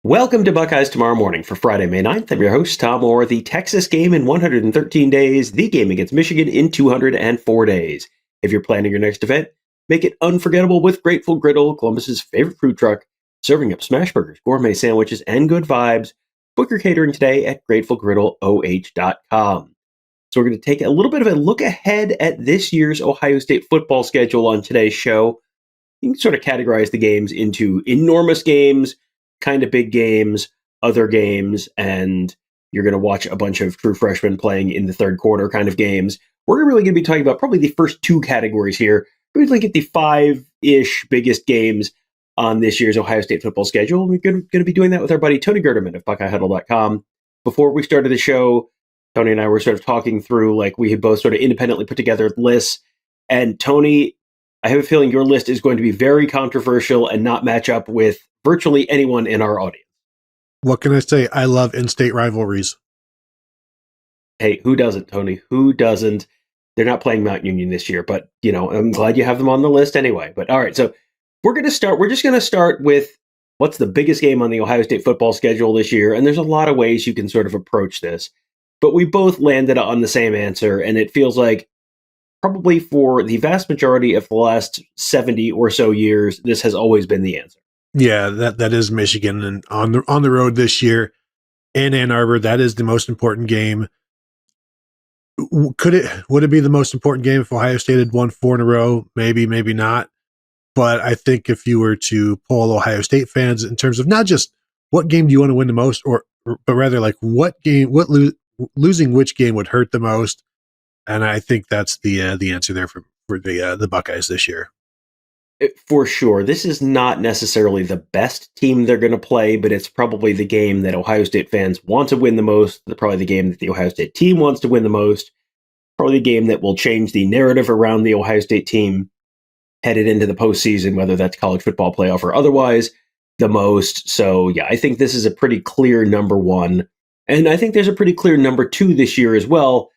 Welcome to Buckeyes Tomorrow Morning for Friday, May 9th. I'm your host, Tom Orr. The Texas game in 113 days, the game against Michigan in 204 days. If you're planning your next event, make it unforgettable with Grateful Griddle, Columbus's favorite food truck, serving up smash burgers, gourmet sandwiches, and good vibes. Book your catering today at gratefulgriddleoh.com. So we're going to take a little bit of a look ahead at this year's Ohio State football schedule on today's show. You can sort of categorize the games into enormous games, kind of big games, other games, and you're going to watch a bunch of true freshmen playing in the third quarter kind of games. We're really going to be talking about probably the first two categories here. We're going to look at the five-ish biggest games on this year's Ohio State football schedule. We're going to be doing that with our buddy Tony Gerdeman of BuckeyeHuddle.com. Before we started the show, Tony and I were sort of talking through, like, we had both sort of independently put together lists. And Tony, I have a feeling your list is going to be very controversial and not match up with virtually anyone in our audience. What can I say? I love in-state rivalries. Hey, who doesn't, Tony? Who doesn't? They're not playing Mount Union this year, but, I'm glad you have them on the list anyway. But all right, so we're just going to start with what's the biggest game on the Ohio State football schedule this year. And there's a lot of ways you can sort of approach this, but we both landed on the same answer. And it feels like probably for the vast majority of the last 70 or so years, this has always been the answer. Yeah, that is Michigan, and on the road this year in Ann Arbor, that is the most important game. Would it be the most important game if Ohio State had won 4 in a row? Maybe, maybe not. But I think if you were to poll Ohio State fans in terms of not just what game do you want to win the most, but rather like losing which game would hurt the most, and I think that's the answer there for the Buckeyes this year. For sure. This is not necessarily the best team they're going to play, but it's probably the game that Ohio State fans want to win the most. Probably the game that the Ohio State team wants to win the most. Probably the game that will change the narrative around the Ohio State team headed into the postseason, whether that's college football playoff or otherwise, the most. So, yeah, I think this is a pretty clear number one. And I think there's a pretty clear number two this year as well,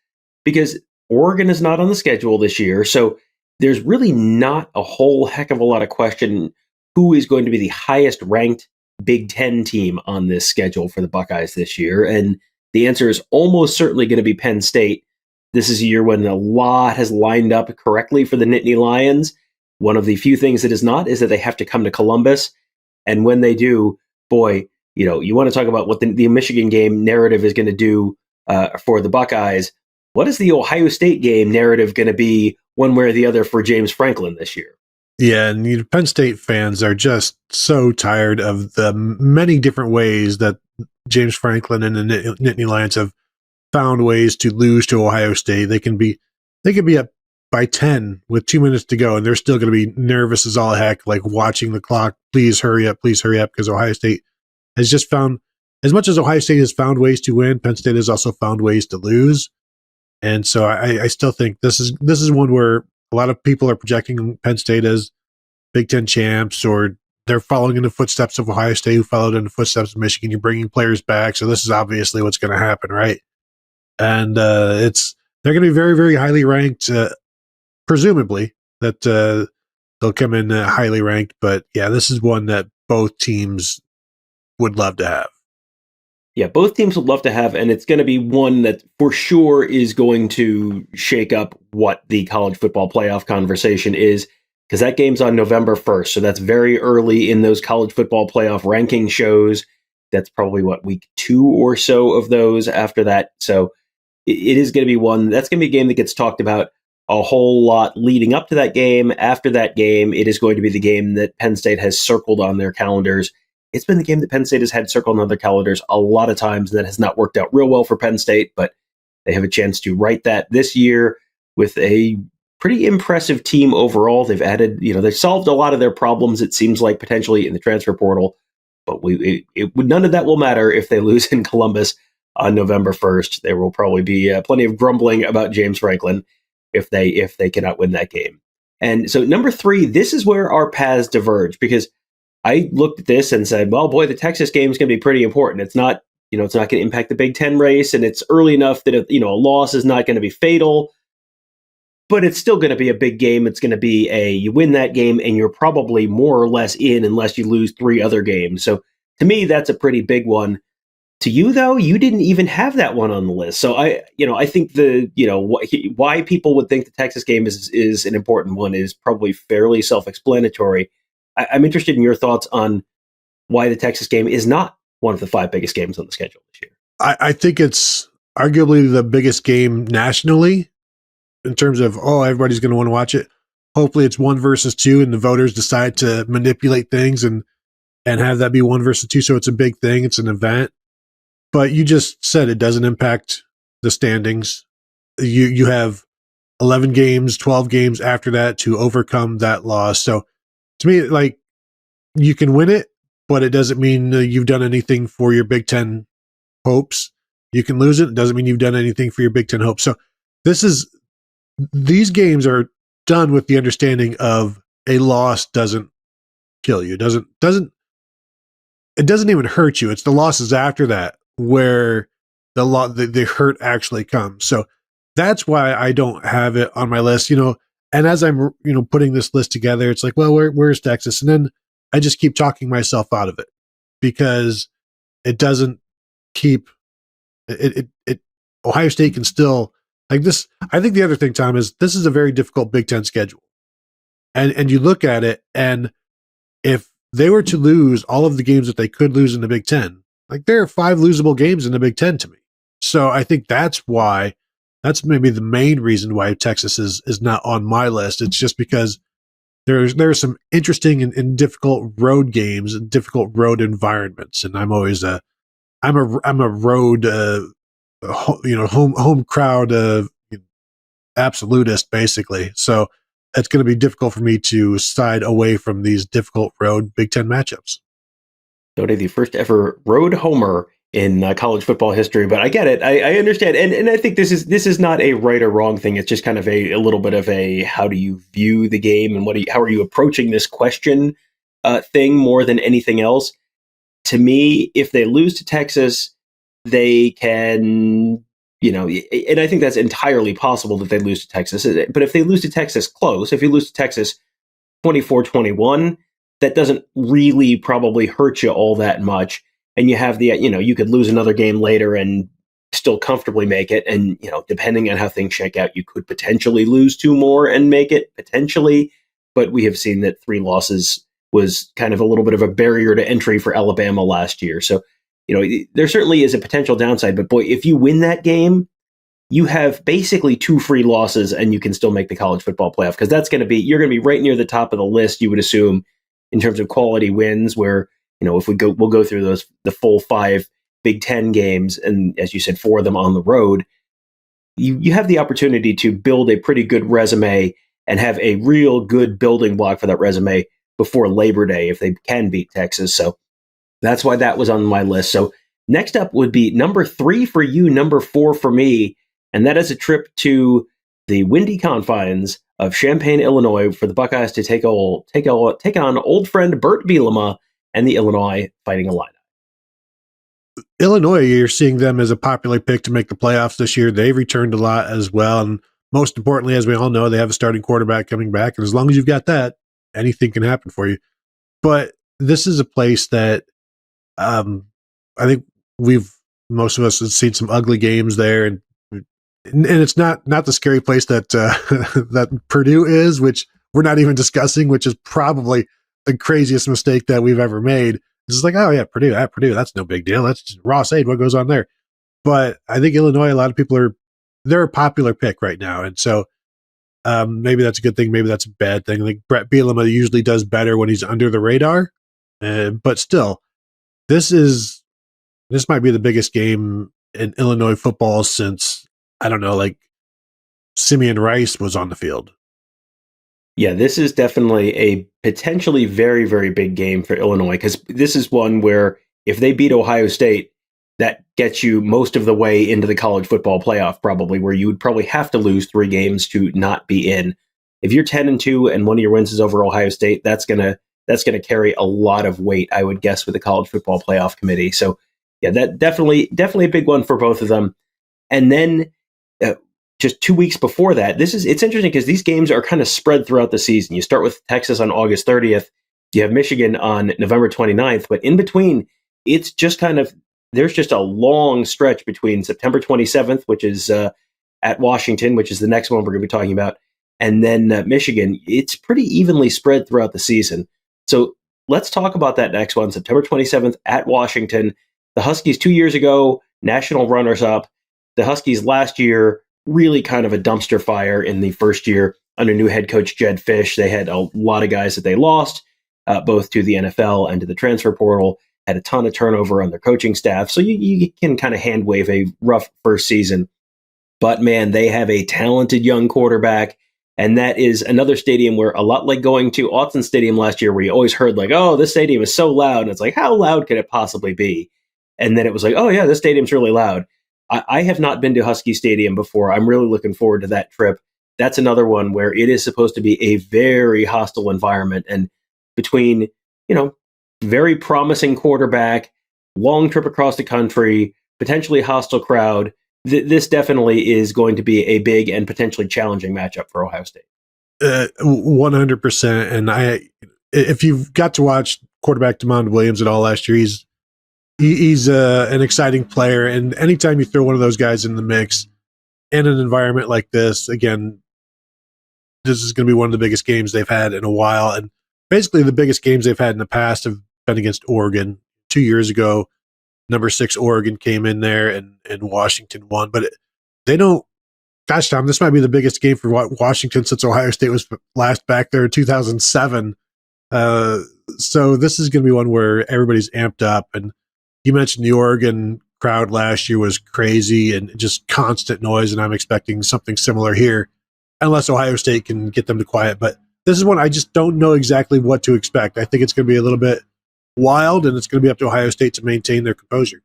because Oregon is not on the schedule this year. So there's really not a whole heck of a lot of question who is going to be the highest ranked Big Ten team on this schedule for the Buckeyes this year. And the answer is almost certainly going to be Penn State. This is a year when a lot has lined up correctly for the Nittany Lions. One of the few things that is not is that they have to come to Columbus. And when they do, boy, you want to talk about what the Michigan game narrative is going to do for the Buckeyes. What is the Ohio State game narrative going to be one way or the other for James Franklin this year? Yeah, and Penn State fans are just so tired of the many different ways that James Franklin and the Nittany Lions have found ways to lose to Ohio State. They can be up by 10 with 2 minutes to go, and they're still going to be nervous as all heck, like watching the clock. Please hurry up, because Ohio State has just found, as much as Ohio State has found ways to win, Penn State has also found ways to lose. And so I still think this is one where a lot of people are projecting Penn State as Big Ten champs, or they're following in the footsteps of Ohio State, who followed in the footsteps of Michigan. You're bringing players back, so this is obviously what's going to happen, right? And they're going to be very, very highly ranked, presumably that they'll come in highly ranked. But yeah, this is one that both teams would love to have. Yeah, both teams would love to have, and it's going to be one that for sure is going to shake up what the college football playoff conversation is, because that game's on November 1st. So that's very early in those college football playoff ranking shows. That's probably week 2 or so of those after that. So it is going to be one that's going to be a game that gets talked about a whole lot leading up to that game. After that game, it is going to be the game that Penn State has circled on their calendars. It's been the game that Penn State has had circled on their calendars a lot of times, and that has not worked out real well for Penn State, but they have a chance to right that this year with a pretty impressive team overall. They've added, they've solved a lot of their problems, it seems like, potentially in the transfer portal, but none of that will matter if they lose in Columbus on November 1st. There will probably be plenty of grumbling about James Franklin if they cannot win that game. And so number 3, this is where our paths diverge, because I looked at this and said, well, boy, the Texas game is going to be pretty important. It's not going to impact the Big Ten race, and it's early enough that, a loss is not going to be fatal, but it's still going to be a big game. It's going to be you win that game and you're probably more or less in unless you lose 3 other games. So to me, that's a pretty big one. To you, though, you didn't even have that one on the list. So I think why people would think the Texas game is an important one is probably fairly self-explanatory. I'm interested in your thoughts on why the Texas game is not one of the 5 biggest games on the schedule this year. I think it's arguably the biggest game nationally in terms of, everybody's going to want to watch it. Hopefully it's 1 versus 2 and the voters decide to manipulate things and have that be 1 versus 2. So it's a big thing. It's an event. But you just said it doesn't impact the standings. You have 11 games, 12 games after that to overcome that loss. So to me, like, you can win it, but it doesn't mean you've done anything for your Big Ten hopes. You can lose it. It doesn't mean you've done anything for your Big Ten hopes. So these games are done with the understanding of a loss doesn't kill you. It doesn't even hurt you. It's the losses after that where the hurt actually comes. So that's why I don't have it on my list, and as I'm, putting this list together, it's like, well, where's Texas? And then I just keep talking myself out of it because it doesn't keep it. Ohio State can still, like this. I think the other thing, Tom, is this is a very difficult Big Ten schedule. And you look at it, and if they were to lose all of the games that they could lose in the Big Ten, like there are 5 losable games in the Big Ten to me. So I think that's maybe the main reason why Texas is not on my list. It's just because there's some interesting and difficult road games and difficult road environments. And I'm always I'm a road, home crowd, absolutist basically. So it's going to be difficult for me to side away from these difficult road Big Ten matchups. Tony, the first ever road homer in college football history, but I get it. I understand, and I think this is not a right or wrong thing. It's just kind of a little bit of a how do you view the game and how are you approaching this question thing more than anything else. To me, if they lose to Texas, they can, and I think that's entirely possible that they lose to Texas. But if they lose to Texas close, if you lose to Texas 24-21, that doesn't really probably hurt you all that much. And you have you could lose another game later and still comfortably make it. And, depending on how things shake out, you could potentially lose 2 more and make it potentially. But we have seen that 3 losses was kind of a little bit of a barrier to entry for Alabama last year. So, there certainly is a potential downside. But boy, if you win that game, you have basically 2 free losses and you can still make the college football playoff, because you're going to be right near the top of the list, you would assume, in terms of quality wins, where, if we'll go through the full 5 Big Ten games, and as you said, 4 of them on the road, you have the opportunity to build a pretty good resume and have a real good building block for that resume before Labor Day if they can beat Texas. So that's why that was on my list. So next up would be number 3 for you, number 4 for me, and that is a trip to the windy confines of Champaign, Illinois, for the Buckeyes to take on old friend Bert Bielema and the Illinois Fighting Illini. Illinois, you're seeing them as a popular pick to make the playoffs this year. They've returned a lot as well. And most importantly, as we all know, they have a starting quarterback coming back. And as long as you've got that, anything can happen for you. But this is a place that I think most of us have seen some ugly games there. And it's not the scary place that that Purdue is, which we're not even discussing, which is probably the craziest mistake that we've ever made. It's like, oh yeah, Purdue, that's no big deal. That's just Ross Aid. What goes on there? But I think Illinois, a lot of people they're a popular pick right now, and so maybe that's a good thing. Maybe that's a bad thing. Like Brett Bielema usually does better when he's under the radar, but still, this might be the biggest game in Illinois football since, I don't know, like Simeon Rice was on the field. Yeah, this is definitely a potentially very, very big game for Illinois, because this is one where if they beat Ohio State, that gets you most of the way into the college football playoff, probably, where you would probably have to lose 3 games to not be in. If you're 10-2 and one of your wins is over Ohio State, that's gonna carry a lot of weight, I would guess, with the college football playoff committee. So yeah, that definitely a big one for both of them. And then just 2 weeks before that, it's interesting because these games are kind of spread throughout the season. You start with Texas on August 30th. You have Michigan on November 29th. But in between, it's just there's just a long stretch between September 27th, which is at Washington, which is the next one we're going to be talking about, and then Michigan. It's pretty evenly spread throughout the season. So let's talk about that next one, September 27th at Washington. The Huskies 2 years ago, national runners-up. The Huskies last year, really kind of a dumpster fire in the first year under new head coach Jed Fish. They had a lot of guys that they lost, both to the NFL and to the transfer portal, had a ton of turnover on their coaching staff. So you can kind of hand wave a rough first season. But man, they have a talented young quarterback. And that is another stadium where, a lot like going to Autzen Stadium last year, where you always heard like, oh, this stadium is so loud. And it's like, how loud could it possibly be? And then it was like, oh yeah, this stadium's really loud. I have not been to Husky Stadium before. I'm really looking forward to that trip. That's another one where it is supposed to be a very hostile environment. And between, very promising quarterback, long trip across the country, potentially hostile crowd, this definitely is going to be a big and potentially challenging matchup for Ohio State. 100%. And if you've got to watch quarterback Demond Williams at all last year, he's an exciting player. And anytime you throw one of those guys in the mix in an environment like this, again, this is going to be one of the biggest games they've had in a while. And basically the biggest games they've had in the past have been against Oregon. 2 years ago, number 6 Oregon came in there and Washington won. But they don't, gosh, Tom, this might be the biggest game for Washington since Ohio State was last back there in 2007. So this is going to be one where everybody's amped up. And you mentioned the Oregon crowd last year was crazy and just constant noise, and I'm expecting something similar here, unless Ohio State can get them to quiet. But this is one I just don't know exactly what to expect. I think it's going to be a little bit wild, and it's going to be up to Ohio State to maintain their composure.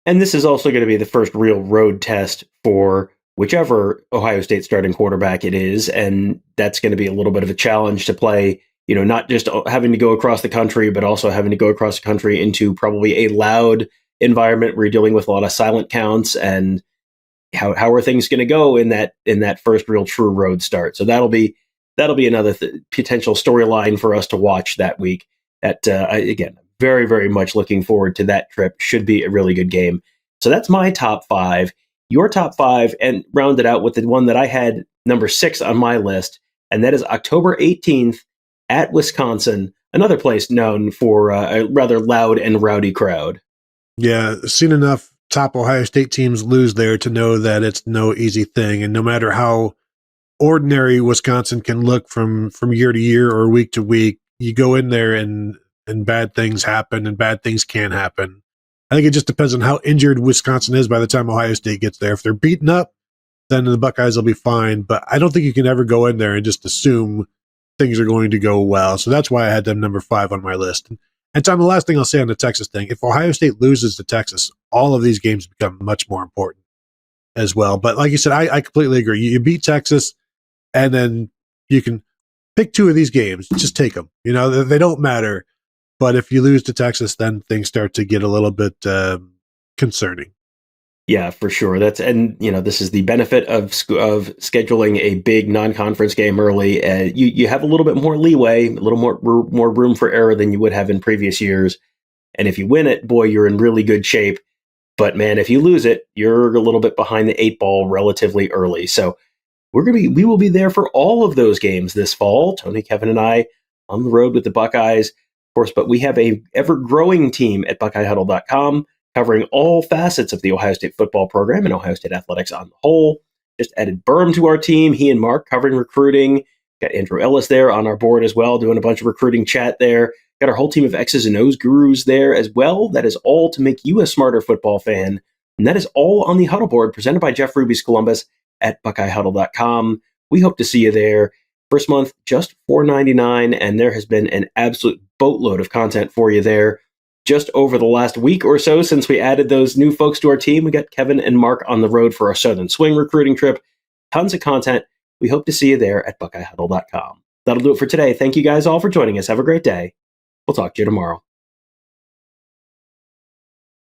And this is also going to be the first real road test for whichever Ohio State starting quarterback it is, and that's going to be a little bit of a challenge to play, not just having to go across the country, but also having to go across the country into probably a loud environment where you're dealing with a lot of silent counts, and how are things going to go in that first real true road start. So that'll be another potential storyline for us to watch that week. That again, very, very much looking forward to that trip. Should be a really good game. So that's my top 5. Your top 5, and round it out with the one that I had number 6 on my list, and that is October 18th at Wisconsin, another place known for a rather loud and rowdy crowd. Yeah, seen enough top Ohio State teams lose there to know that it's no easy thing. And no matter how ordinary Wisconsin can look from year to year or week to week, you go in there and bad things happen, and bad things can happen. I think it just depends on how injured Wisconsin is by the time Ohio State gets there. If they're beaten up, then the Buckeyes will be fine. But I don't think you can ever go in there and just assume things are going to go well. So that's why I had them number 5 on my list. And Tom, the last thing I'll say on the Texas thing, if Ohio State loses to Texas, all of these games become much more important as well. But like you said, I completely agree. You beat Texas, and then you can pick 2 of these games. Just take them. They don't matter. But if you lose to Texas, then things start to get a little bit concerning. Yeah, for sure. This is the benefit of scheduling a big non-conference game early. You have a little bit more leeway, a little more room for error than you would have in previous years. And if you win it, boy, you're in really good shape. But man, if you lose it, you're a little bit behind the 8 ball relatively early. So we will be there for all of those games this fall. Tony, Kevin, and I on the road with the Buckeyes, of course. But we have a ever-growing team at BuckeyeHuddle.com covering all facets of the Ohio State football program and Ohio State athletics on the whole. Just added Berm to our team. He and Mark covering recruiting. Got Andrew Ellis there on our board as well, doing a bunch of recruiting chat there. Got our whole team of X's and O's gurus there as well. That is all to make you a smarter football fan. And that is all on the Huddle board presented by Jeff Ruby's Columbus at BuckeyeHuddle.com. We hope to see you there. First month, just $4.99, and there has been an absolute boatload of content for you there. Just over the last week or so since we added those new folks to our team, we got Kevin and Mark on the road for our Southern Swing recruiting trip. Tons of content. We hope to see you there at BuckeyeHuddle.com. That'll do it for today. Thank you guys all for joining us. Have a great day. We'll talk to you tomorrow.